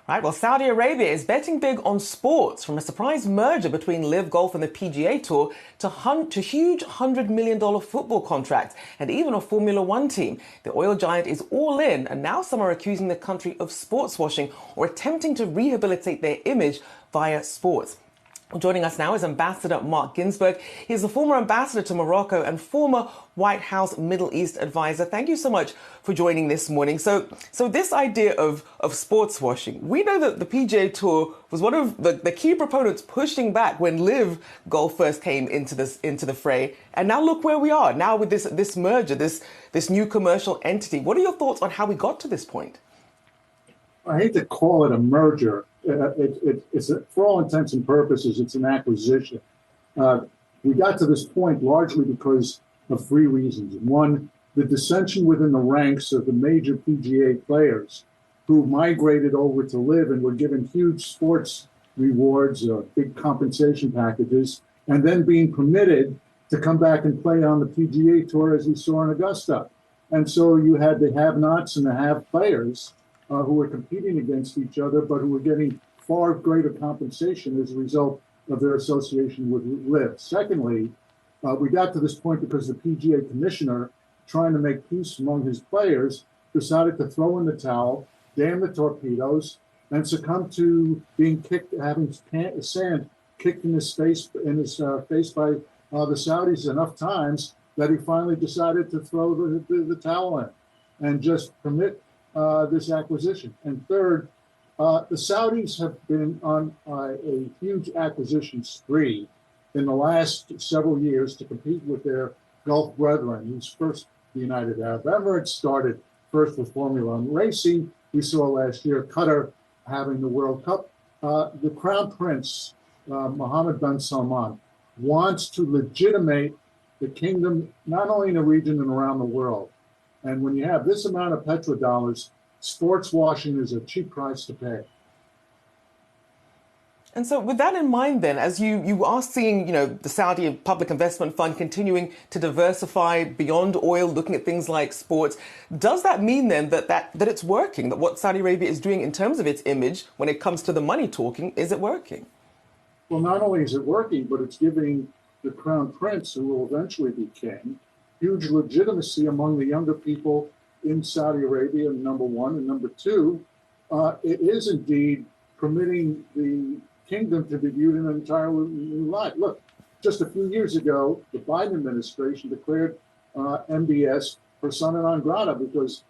Right, well, Saudi Arabia is betting big on sports, from a surprise merger between LIV Golf and the PGA Tour to huge $100 million football contracts and even a Formula One team. The oil giant is all in, and now some are accusing the country of sports washing or attempting to rehabilitate their image via sports. Joining us now is Ambassador Marc Ginsberg. He's the former ambassador to Morocco and former White House Middle East advisor. Thank you so much for joining this morning. So this idea of sports washing, we know that the PGA Tour was one of the key proponents pushing back when LIV Golf first came into the fray. And now look where we are now with this merger, this new commercial entity. What are your thoughts on how we got to this point? I hate to call it a merger. For all intents and purposes, it's an acquisition. We got to this point largely because of three reasons. One, the dissension within the ranks of the major PGA players who migrated over to LIV and were given huge sports rewards, big compensation packages, and then being permitted to come back and play on the PGA Tour as we saw in Augusta. And so you had the have-nots and the have players who were competing against each other, but who were getting far greater compensation as a result of their association with LIV. Secondly, we got to this point because the PGA commissioner, trying to make peace among his players, decided to throw in the towel, damn the torpedoes, and succumb to being kicked, having sand kicked in his face by the Saudis enough times that he finally decided to throw the towel in and just permit this acquisition. And third, the Saudis have been on a huge acquisition spree in the last several years to compete with their Gulf brethren, whose first the United Arab Emirates started first with Formula One racing. We saw last year Qatar having the World Cup. The Crown Prince, Mohammed bin Salman, wants to legitimate the kingdom, not only in the region and around the world. And when you have this amount of petrodollars, sports washing is a cheap price to pay. And so with that in mind, then, as you are seeing, the Saudi Public Investment Fund continuing to diversify beyond oil, looking at things like sports, does that mean then that it's working, that what Saudi Arabia is doing in terms of its image when it comes to the money talking, is it working? Well, not only is it working, but it's giving the Crown Prince, who will eventually be king, huge legitimacy among the younger people in Saudi Arabia, number one. And number two, it is indeed permitting the kingdom to be viewed in an entirely new light. Look, just a few years ago, the Biden administration declared MBS persona non grata because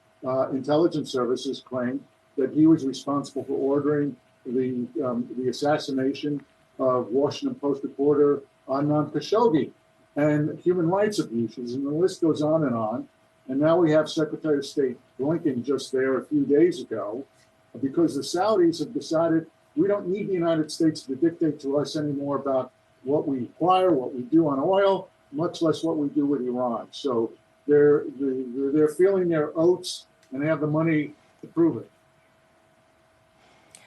intelligence services claimed that he was responsible for ordering the assassination of Washington Post reporter Adnan Khashoggi, and human rights abuses, and the list goes on. And now we have Secretary of State Blinken just there a few days ago, because the Saudis have decided we don't need the United States to dictate to us anymore about what we acquire, what we do on oil, much less what we do with Iran. So they're feeling their oats, and they have the money to prove it.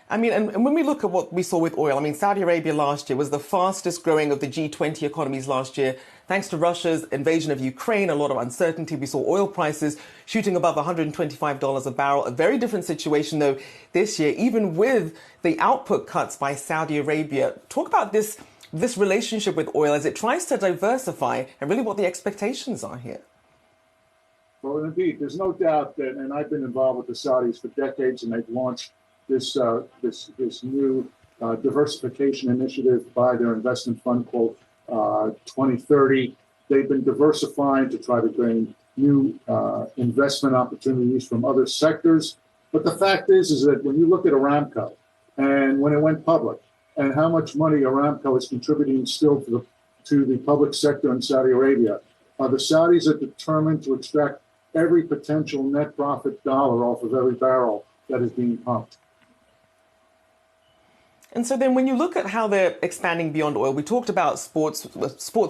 I mean, and when we look at what we saw with oil, I mean, Saudi Arabia last year was the fastest growing of the G20 economies last year. Thanks to Russia's invasion of Ukraine, a lot of uncertainty. We saw oil prices shooting above $125 a barrel. A very different situation, though, this year, even with the output cuts by Saudi Arabia. Talk about this relationship with oil as it tries to diversify and really what the expectations are here. Well, indeed, there's no doubt that, and I've been involved with the Saudis for decades, and they've launched this new diversification initiative by their investment fund called 2030. They've been diversifying to try to gain new investment opportunities from other sectors. But the fact is that when you look at Aramco and when it went public and how much money Aramco is contributing still to the public sector in Saudi Arabia, the Saudis are determined to extract every potential net profit dollar off of every barrel that is being pumped. And so then when you look at how they're expanding beyond oil, we talked about sports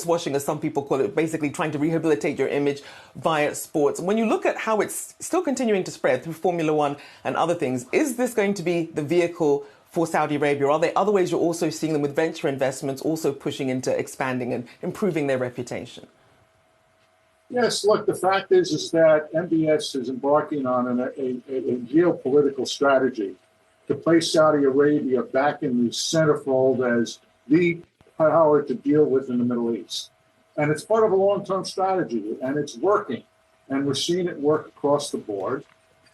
washing, as some people call it, basically trying to rehabilitate your image via sports. And when you look at how it's still continuing to spread through Formula One and other things, is this going to be the vehicle for Saudi Arabia? Or are there other ways you're also seeing them with venture investments also pushing into expanding and improving their reputation? Yes, look, the fact is that MBS is embarking on a geopolitical strategy to place Saudi Arabia back in the centerfold as the power to deal with in the Middle East. And it's part of a long-term strategy, and it's working. And we're seeing it work across the board.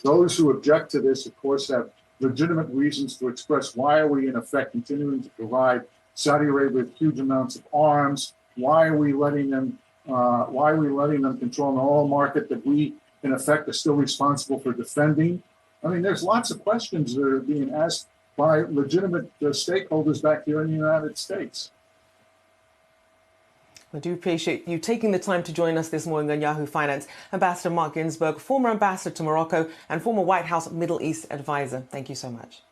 Those who object to this, of course, have legitimate reasons to express why are we, in effect, continuing to provide Saudi Arabia with huge amounts of arms? Why are we letting them control an oil market that we, in effect, are still responsible for defending? I mean, there's lots of questions that are being asked by legitimate stakeholders back here in the United States. I do appreciate you taking the time to join us this morning on Yahoo Finance. Ambassador Marc Ginsberg, former ambassador to Morocco and former White House Middle East advisor. Thank you so much.